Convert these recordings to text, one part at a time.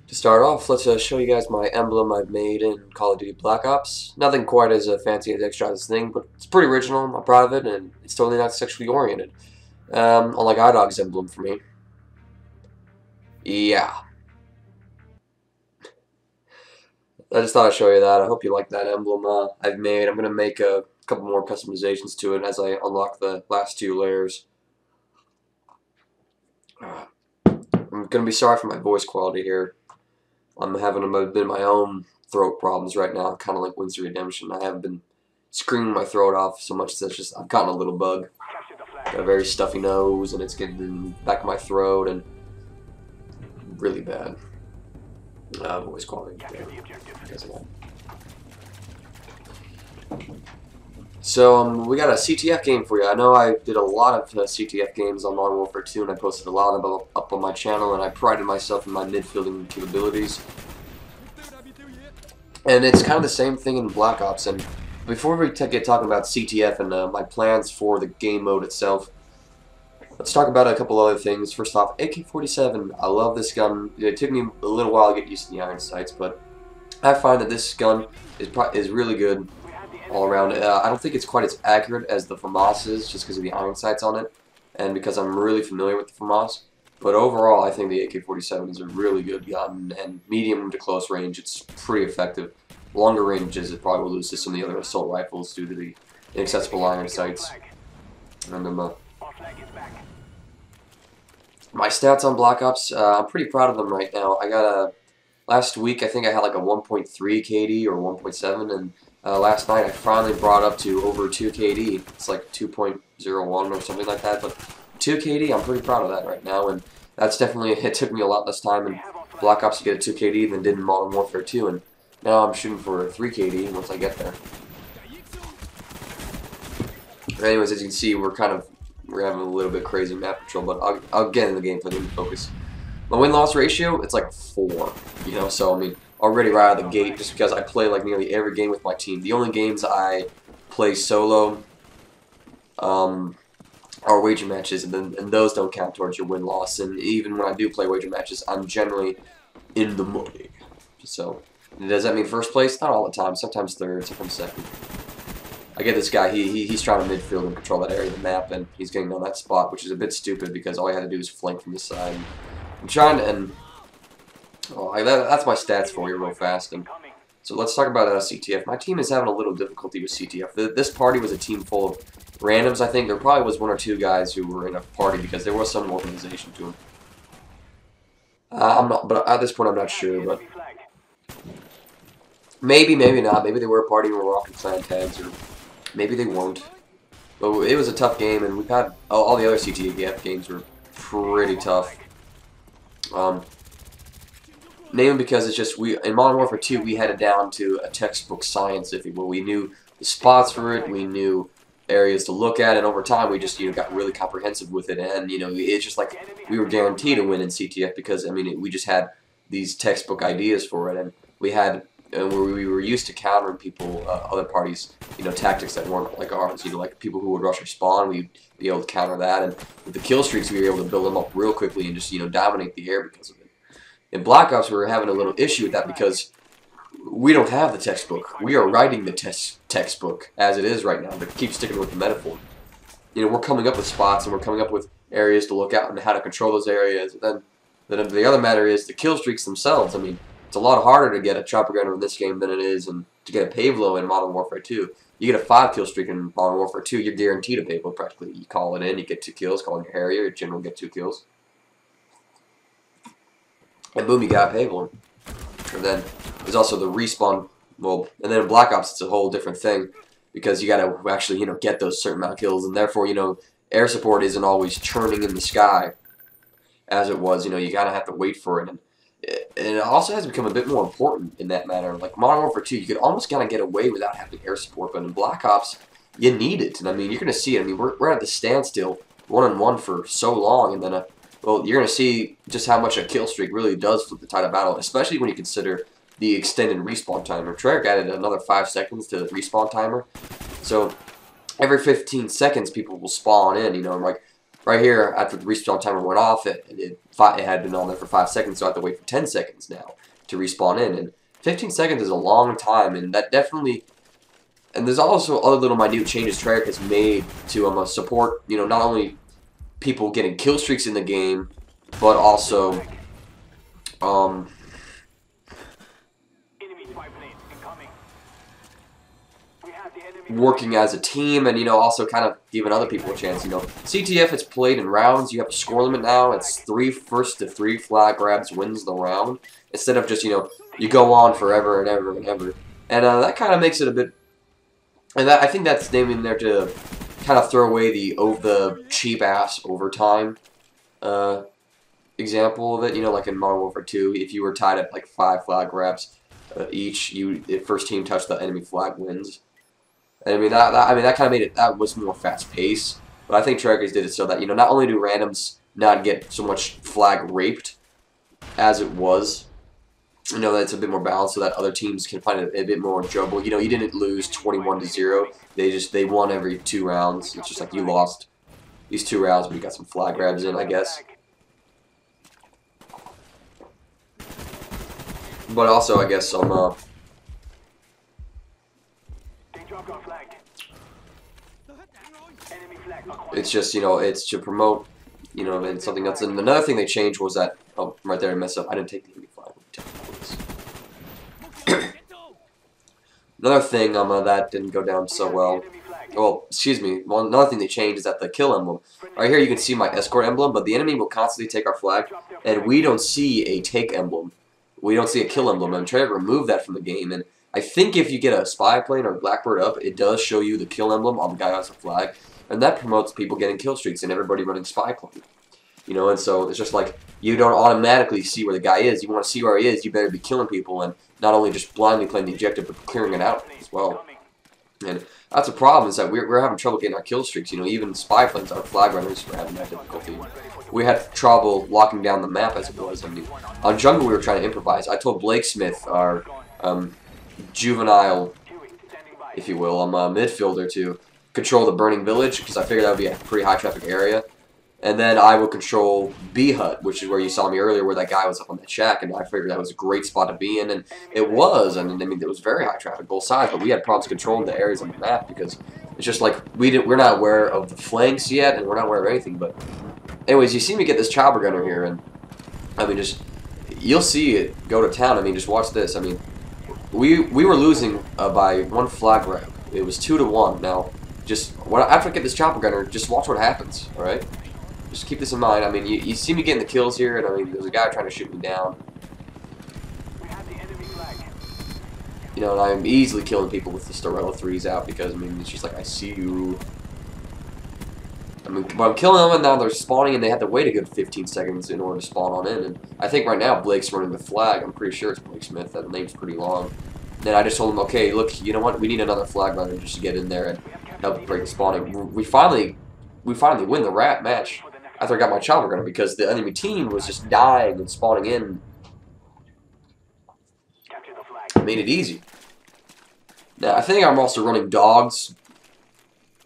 To start off, let's show you guys my emblem I've made in Call of Duty Black Ops. Nothing quite as fancy as Extra's thing, but it's pretty original. I'm proud of it, and it's totally not sexually oriented. Unlike iDog's emblem for me. Yeah. I just thought I'd show you that. I hope you like that emblem I've made. I'm going to make a couple more customizations to it as I unlock the last two layers. I'm going to be sorry for my voice quality here. I'm having a bit of my own throat problems right now, kind of like Wings of Redemption. I have been screaming my throat off so much that I've gotten a little bug. Got a very stuffy nose, and it's getting in the back of my throat, and really bad. Voice quality. So, we got a CTF game for you. I know I did a lot of CTF games on Modern Warfare 2, and I posted a lot of them up on my channel, and I prided myself in my midfielding capabilities. And it's kind of the same thing in Black Ops. And before we get talking about CTF and my plans for the game mode itself, let's talk about a couple other things. First off, AK-47. I love this gun. It took me a little while to get used to the iron sights, but I find that this gun is really good all around. I don't think it's quite as accurate as the FAMAS is, just because of the iron sights on it, and because I'm really familiar with the FAMAS. But overall, I think the AK-47 is a really good gun, and medium to close range, it's pretty effective. Longer ranges, it probably will lose to some of the other assault rifles due to the inaccessible iron sights. And my stats on Black Ops, I'm pretty proud of them right now. I got a last week, I think I had like a 1.3 KD or 1.7, and last night I finally brought up to over 2 KD. It's like 2.01 or something like that, but 2 KD, I'm pretty proud of that right now, and that's definitely, it took me a lot less time in Black Ops to get a 2 KD than did in Modern Warfare 2, and now I'm shooting for 3 KD once I get there. But anyways, as you can see, we're having a little bit crazy map control, but I'll get in the gameplay and focus. My win-loss ratio, it's like 4, you know, so I mean, already right out of the gate, just because I play like nearly every game with my team. The only games I play solo are wager matches, and those don't count towards your win-loss. And even when I do play wager matches, I'm generally in the money. So, does that mean first place? Not all the time. Sometimes third, sometimes second. I get this guy, he's trying to midfield and control that area of the map, and he's getting on that spot, which is a bit stupid because all he had to do is flank from the side. I'm trying to, and that's my stats for you real fast. And so let's talk about CTF. My team is having a little difficulty with CTF. This party was a team full of randoms, I think. There probably was 1 or 2 guys who were in a party because there was some organization to them. But at this point I'm not sure, but maybe not. Maybe they were a party and were rocking clan tags, or maybe they weren't. But it was a tough game, and we've had all the other CTF games were pretty tough. Mainly because it's just in Modern Warfare 2 we had it down to a textbook science, if you will. We knew the spots for it, we knew areas to look at, and over time we just got really comprehensive with it, and it's just like we were guaranteed to win in CTF because I mean we just had these textbook ideas for it, and we were used to countering people, other parties, tactics that weren't like ours. Like people who would rush or spawn, we'd be able to counter that, and with the kill streaks, we were able to build them up real quickly and just dominate the air because of it. In Black Ops, we were having a little issue with that because we don't have the textbook. We are writing the textbook as it is right now, but keep sticking with the metaphor. We're coming up with spots and we're coming up with areas to look out and how to control those areas. Then the other matter is the kill streaks themselves. I mean, it's a lot harder to get a chopper gunner in this game than it is to get a Pavlo in Modern Warfare 2. You get a 5 kill streak in Modern Warfare 2, you're guaranteed a Pavlo practically. You call it in, you get 2 kills, call in your Harrier, you generally get 2 kills. And boom, you got a Pavlo. And then there's also the respawn. Well, and then in Black Ops, it's a whole different thing because you got to actually, get those certain amount of kills, and therefore, air support isn't always churning in the sky as it was. You gotta have to wait for it, and it also has become a bit more important in that matter. Like Modern Warfare 2, you could almost kind of get away without having air support, but in Black Ops, you need it. And I mean, you're gonna see it. I mean, we're at the standstill 1-on-1 for so long, and then well, you're going to see just how much a kill streak really does flip the tide of battle, especially when you consider the extended respawn timer. Treyarch added another 5 seconds to the respawn timer. So every 15 seconds, people will spawn in, like right here, after the respawn timer went off, it had been on there for 5 seconds, so I have to wait for 10 seconds now to respawn in. And 15 seconds is a long time, and that definitely... And there's also other little minute changes Treyarch has made to support, you know, not only people getting kill streaks in the game, but also working as a team, and, you know, also kind of giving other people a chance. You know, CTF is played in rounds. You have a score limit now. It's 3 first to 3 flag grabs wins the round, instead of just, you know, you go on forever and ever and ever. And that kind of makes it a bit... And I think that's naming there to kind of throw away the cheap-ass overtime example of it. You know, like in Modern Warfare 2, if you were tied at like 5 flag grabs each, if first team touched the enemy flag wins. And I mean that kind of made it, that was more fast paced. But I think Treyarch did it so that, you know, not only do randoms not get so much flag raped as it was, you know, that's a bit more balanced so that other teams can find it a bit more enjoyable. You know, you didn't lose 21-0. They won every 2 rounds. It's just like you lost these 2 rounds, but you got some flag grabs in, I guess. But also, I guess some it's just, you know, it's to promote, you know, and something else. And another thing they changed was that, oh, right there I messed up. I didn't take the enemy flag. Another thing that didn't go down so well. Well, excuse me. Well, another thing they changed is that the kill emblem. Right here you can see my escort emblem, but the enemy will constantly take our flag, and we don't see a take emblem. We don't see a kill emblem. I'm trying to remove that from the game, and I think if you get a spy plane or Blackbird up, it does show you the kill emblem on the guy who has a flag, and that promotes people getting kill streaks and everybody running spy plane. You know, and so it's just like, you don't automatically see where the guy is. You want to see where he is, you better be killing people, and not only just blindly playing the objective, but clearing it out as well. And that's a problem, is that we're having trouble getting our kill streaks. You know, even spy planes, our flag runners, were having that difficulty. We had trouble locking down the map as it was. I mean, on jungle we were trying to improvise. I told Blake Smith, our juvenile, if you will, midfielder, to control the burning village, because I figured that would be a pretty high traffic area. And then I would control B Hut, which is where you saw me earlier, where that guy was up on that shack, and I figured that was a great spot to be in, and it was. And I mean, it was very high traffic both sides, but we had problems controlling the areas on the map because it's just like we're not aware of the flanks yet, and we're not aware of anything. But anyways, you see me get this chopper gunner here, and I mean, just you'll see it go to town. I mean, just watch this. I mean, we were losing by 1 flag grab. It was 2-1. Now, just after I get this chopper gunner, just watch what happens. All right. Just keep this in mind. I mean, you see me getting the kills here, and I mean, there's a guy trying to shoot me down. You know, and I'm easily killing people with the Storella 3s out because, I mean, it's just like, I see you. I mean, but I'm killing them, and now they're spawning, and they have to wait a good 15 seconds in order to spawn on in. And I think right now Blake's running the flag. I'm pretty sure it's Blake Smith. That name's pretty long. Then I just told him, okay, look, you know what? We need another flag runner just to get in there and help break the spawning. We finally win the rat match after I got my chopper gunner, because the enemy team was just dying and spawning in. It made it easy. Now I think I'm also running dogs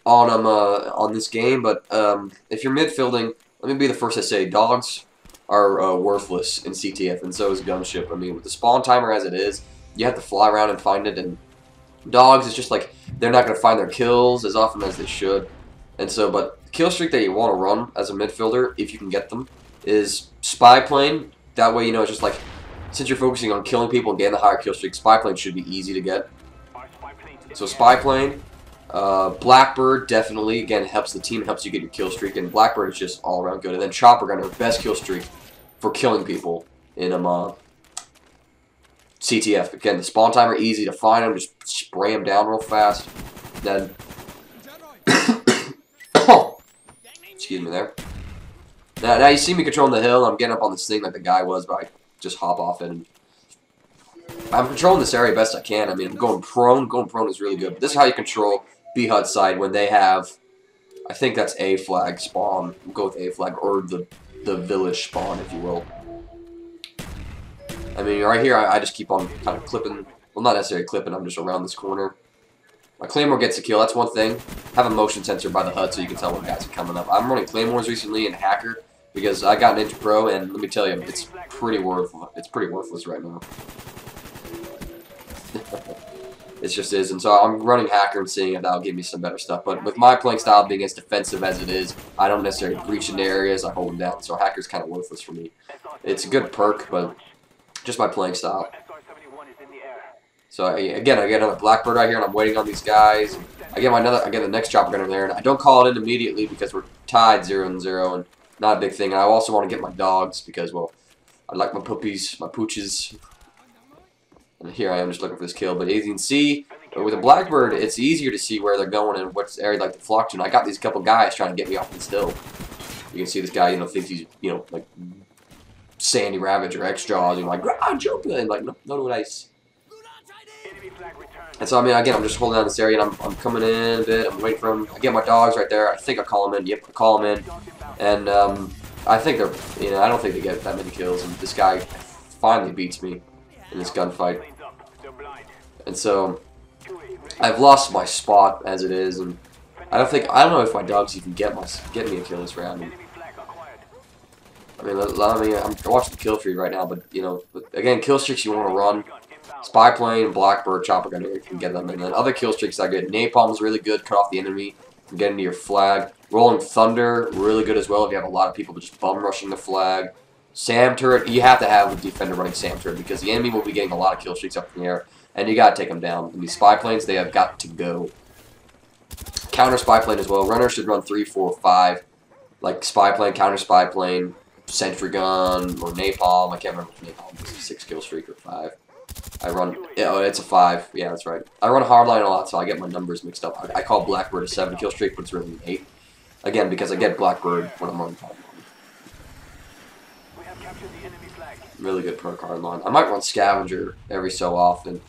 on this game, but if you're midfielding, let me be the first to say dogs are worthless in CTF, and so is gunship. I mean, with the spawn timer as it is, you have to fly around and find it, and dogs, it's just like they're not going to find their kills as often as they should. And so, but the kill streak that you want to run as a midfielder, if you can get them, is spy plane. That way, you know, it's just like, since you're focusing on killing people and getting the higher kill streak, spy plane should be easy to get. So spy plane, Blackbird definitely, again, helps the team, helps you get your kill streak, and Blackbird is just all around good. And then chopper gunner, best kill streak for killing people in CTF. Again, the spawn timer, easy to find them, just spray them down real fast. Then excuse me there. Now you see me controlling the hill. I'm getting up on this thing like the guy was, but I just hop off it. And I'm controlling this area best I can. I mean, I'm going prone. Going prone is really good. But this is how you control B Hut side when they have, I think that's A flag spawn. We'll go with A flag, or the village spawn, if you will. I mean, right here, I just keep on kind of clipping. Well, not necessarily clipping. I'm just around this corner. My Claymore gets a kill, that's one thing. Have a motion sensor by the HUD so you can tell when guys are coming up. I'm running Claymores recently in Hacker because I got Ninja Pro, and let me tell you, it's pretty worthless right now. It just is, and so I'm running Hacker and seeing if that'll give me some better stuff. But with my playing style being as defensive as it is, I don't necessarily breach into areas, I hold them down. So Hacker's kind of worthless for me. It's a good perk, but just my playing style. So again, I get another Blackbird right here, and I'm waiting on these guys. I get the next chopper gunner there, and I don't call it in immediately because we're tied 0-0, and not a big thing. And I also want to get my dogs because, well, I like my puppies, my pooches. And here I am just looking for this kill. But as you can see, with a Blackbird, it's easier to see where they're going and what area like to flock to. And I got these couple guys trying to get me off this hill. You can see this guy, thinks he's, like Sandy Ravage or X-Jaws, and like, jump in, like, no nice. And so, I mean, again, I'm just holding down this area, and I'm coming in a bit. I'm waiting for him. I get my dogs right there. I think I call them in. Yep, I call them in. And I think they're, I don't think they get that many kills. And this guy finally beats me in this gunfight. And so, I've lost my spot as it is, and I don't know if my dogs even get me a kill this round. I mean, I'm watching the kill feed right now, but again, kill streaks you want to run. Spy plane, Blackbird, chopper gunner, you can get them. And then other kill streaks I get. Napalm is really good, cut off the enemy, and get into your flag. Rolling Thunder, really good as well if you have a lot of people just bum rushing the flag. Sam turret, you have to have a defender running Sam turret because the enemy will be getting a lot of kill streaks up in the air, and you got to take them down. And these spy planes, they have got to go. Counter spy plane as well. Runners should run 3, 4, 5, like spy plane, counter spy plane, sentry gun, or napalm. I can't remember if napalm is a 6 kill streak or 5. I run, oh, it's a 5. Yeah, that's right. I run hardline a lot, so I get my numbers mixed up. I call Blackbird a 7 kill streak, but it's really an 8. Again, because I get Blackbird when I'm running hardline. Really good perk hardline. I might run Scavenger every so often,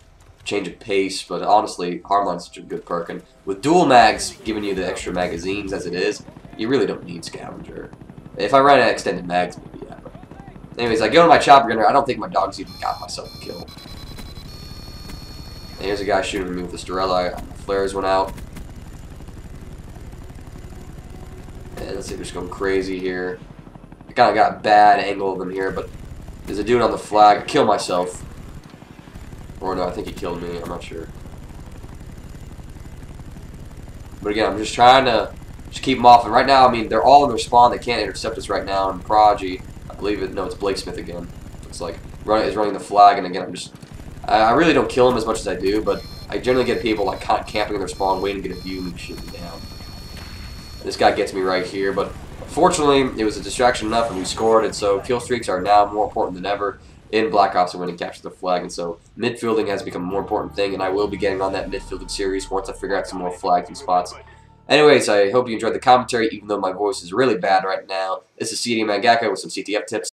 change of pace, but honestly, hardline's such a good perk. And with dual mags giving you the extra magazines as it is, you really don't need Scavenger. If I ran an extended mags, maybe yeah. But anyways, I go to my chopper gunner. I don't think my dog's even got myself a kill. And here's a guy shooting me with the Storella. My flares went out. And let's see, they're just going crazy here. I kind of got a bad angle of them here, but there's a dude on the flag. I killed myself. Or no, I think he killed me. I'm not sure. But again, I'm just trying to just keep them off. And right now, I mean, they're all in their spawn. They can't intercept us right now. And Prodigy, I believe it. No, it's Blakesmith again. It's like is running the flag. And again, I really don't kill them as much as I do, but I generally get people like camping in their spawn, waiting to get a view and shoot me down. This guy gets me right here, but fortunately, it was a distraction enough, and we scored. And so, kill streaks are now more important than ever in Black Ops and winning capture the flag. And so, midfielding has become a more important thing, and I will be getting on that midfielding series once I figure out some more flags and spots. Anyways, I hope you enjoyed the commentary, even though my voice is really bad right now. This is CDM with some CTF tips.